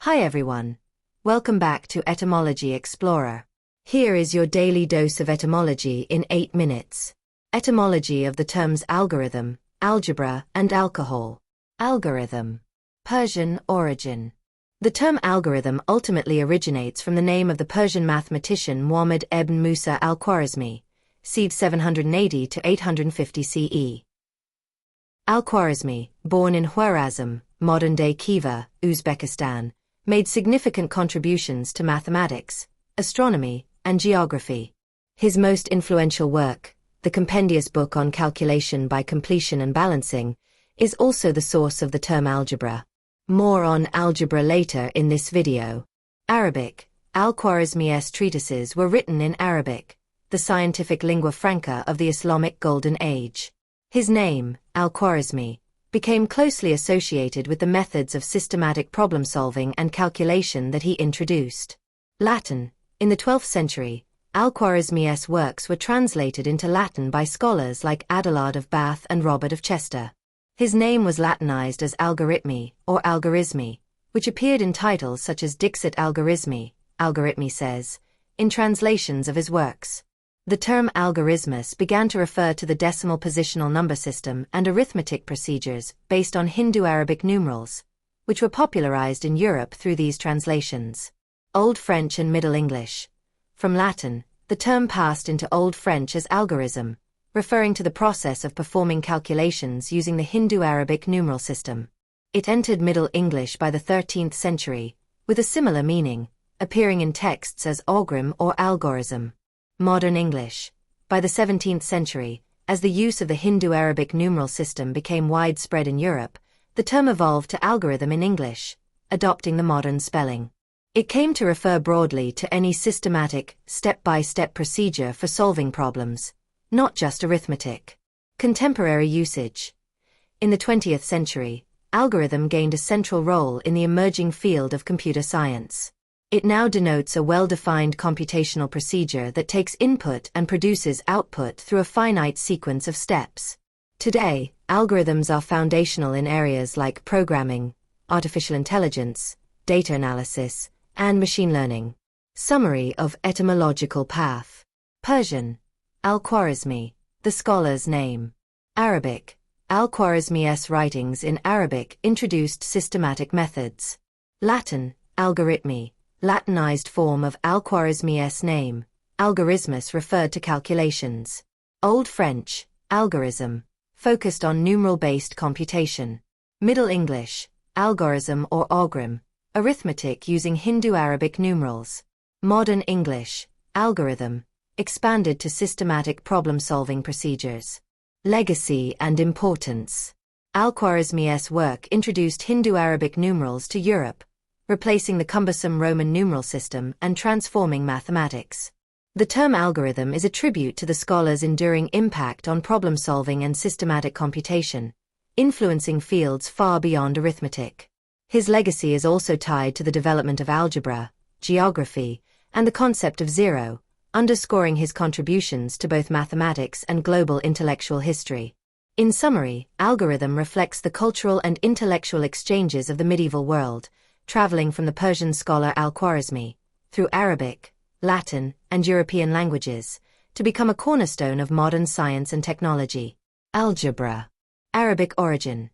Hi everyone. Welcome back to Etymology Explorer. Here is your daily dose of etymology in 8 minutes. Etymology of the terms algorithm, algebra, and alcohol. Algorithm. Persian origin. The term algorithm ultimately originates from the name of the Persian mathematician Muhammad ibn Musa al-Khwarizmi, c. 780 to 850 CE. Al-Khwarizmi, born in Khwarazm, modern-day Khiva, Uzbekistan, made significant contributions to mathematics, astronomy, and geography. His most influential work, the compendious book on calculation by completion and balancing, is also the source of the term algebra. More on algebra later in this video. Arabic. Al-Khwarizmi's treatises were written in Arabic, the scientific lingua franca of the Islamic Golden Age. His name, Al-Khwarizmi, became closely associated with the methods of systematic problem-solving and calculation that he introduced. Latin. In the 12th century, Al-Khwarizmi's works were translated into Latin by scholars like Adelard of Bath and Robert of Chester. His name was Latinized as algorithmi or algorismi, which appeared in titles such as Dixit algorismi, algorithmi says, in translations of his works. The term algorithmus began to refer to the decimal positional number system and arithmetic procedures based on Hindu-Arabic numerals, which were popularized in Europe through these translations. Old French and Middle English. From Latin, the term passed into Old French as algorithm, referring to the process of performing calculations using the Hindu-Arabic numeral system. It entered Middle English by the 13th century, with a similar meaning, appearing in texts as algorithm or algorithm. Modern English. By the 17th century, as the use of the Hindu-Arabic numeral system became widespread in Europe, the term evolved to algorithm in English, adopting the modern spelling. It came to refer broadly to any systematic, step-by-step procedure for solving problems, not just arithmetic. Contemporary usage. In the 20th century, algorithm gained a central role in the emerging field of computer science. It now denotes a well-defined computational procedure that takes input and produces output through a finite sequence of steps. Today, algorithms are foundational in areas like programming, artificial intelligence, data analysis, and machine learning. Summary of etymological path. Persian. Al-Khwarizmi, the scholar's name. Arabic. Al-Khwarizmi's writings in Arabic introduced systematic methods. Latin. Algorithmi, Latinized form of Al-Khwarizmi's name. Algorithmus referred to calculations. Old French. Algorithm, focused on numeral-based computation. Middle English. Algorithm or algorithm, arithmetic using Hindu-Arabic numerals. Modern English. Algorithm, expanded to systematic problem-solving procedures. Legacy and importance. Al-Khwarizmi's work introduced Hindu-Arabic numerals to Europe, replacing the cumbersome Roman numeral system and transforming mathematics. The term algorithm is a tribute to the scholar's enduring impact on problem-solving and systematic computation, influencing fields far beyond arithmetic. His legacy is also tied to the development of algebra, geography, and the concept of zero, underscoring his contributions to both mathematics and global intellectual history. In summary, algorithm reflects the cultural and intellectual exchanges of the medieval world, traveling from the Persian scholar Al-Khwarizmi, through Arabic, Latin, and European languages, to become a cornerstone of modern science and technology. Algebra. Arabic origin.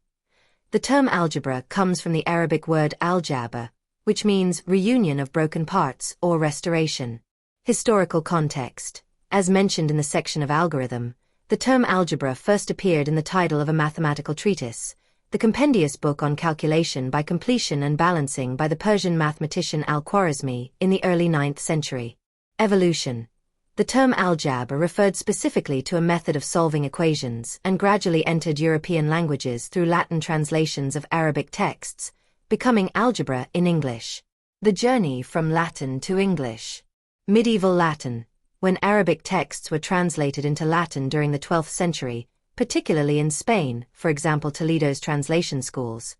The term algebra comes from the Arabic word al-jabr, which means reunion of broken parts or restoration. Historical context. As mentioned in the section of algorithm, the term algebra first appeared in the title of a mathematical treatise, the compendious book on calculation by completion and balancing by the Persian mathematician Al-Khwarizmi in the early 9th century. Evolution. The term algebra referred specifically to a method of solving equations and gradually entered European languages through Latin translations of Arabic texts, becoming algebra in English. The journey from Latin to English. Medieval Latin. When Arabic texts were translated into Latin during the 12th century, particularly in Spain, for example Toledo's translation schools,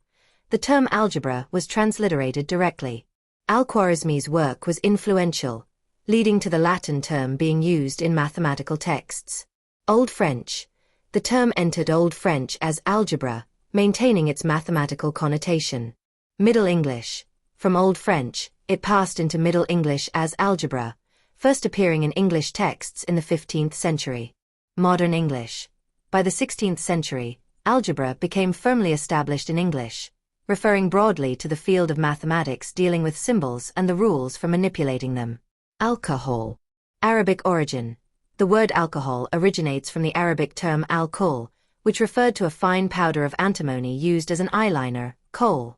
the term algebra was transliterated directly. Al-Khwarizmi's work was influential, leading to the Latin term being used in mathematical texts. Old French. The term entered Old French as algebra, maintaining its mathematical connotation. Middle English. From Old French, it passed into Middle English as algebra, first appearing in English texts in the 15th century. Modern English. By the 16th century, algebra became firmly established in English, referring broadly to the field of mathematics dealing with symbols and the rules for manipulating them. Alcohol. Arabic origin. The word alcohol originates from the Arabic term al-kohl, which referred to a fine powder of antimony used as an eyeliner, kohl.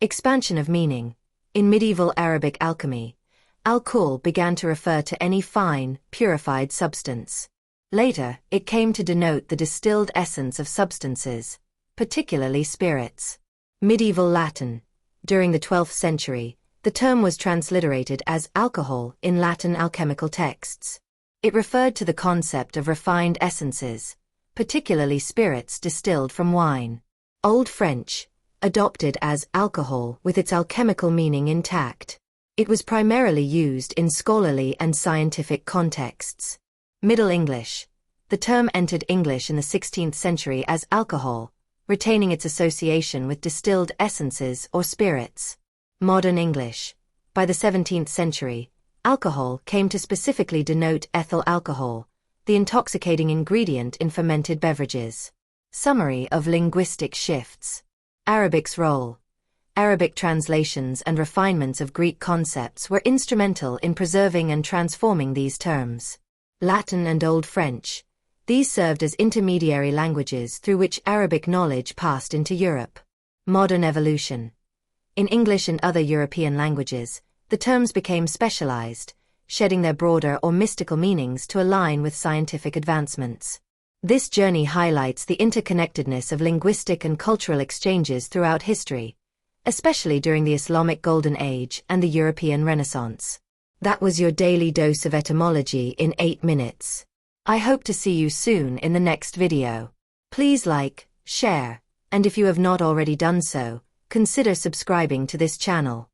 Expansion of meaning. In medieval Arabic alchemy, al-kohl began to refer to any fine, purified substance. Later, it came to denote the distilled essence of substances, particularly spirits. Medieval Latin. During the 12th century, the term was transliterated as alcohol in Latin alchemical texts. It referred to the concept of refined essences, particularly spirits distilled from wine. Old French. Adopted as alcohol with its alchemical meaning intact. It was primarily used in scholarly and scientific contexts. Middle English. The term entered English in the 16th century as alcohol, retaining its association with distilled essences or spirits. Modern English. By the 17th century, alcohol came to specifically denote ethyl alcohol, the intoxicating ingredient in fermented beverages. Summary of linguistic shifts. Arabic's role. Arabic translations and refinements of Greek concepts were instrumental in preserving and transforming these terms. Latin and Old French. These served as intermediary languages through which Arabic knowledge passed into Europe. Modern evolution. In English and other European languages, the terms became specialized, shedding their broader or mystical meanings to align with scientific advancements. This journey highlights the interconnectedness of linguistic and cultural exchanges throughout history, especially during the Islamic Golden Age and the European Renaissance. That was your daily dose of etymology in 8 minutes. I hope to see you soon in the next video. Please like, share, and if you have not already done so, consider subscribing to this channel.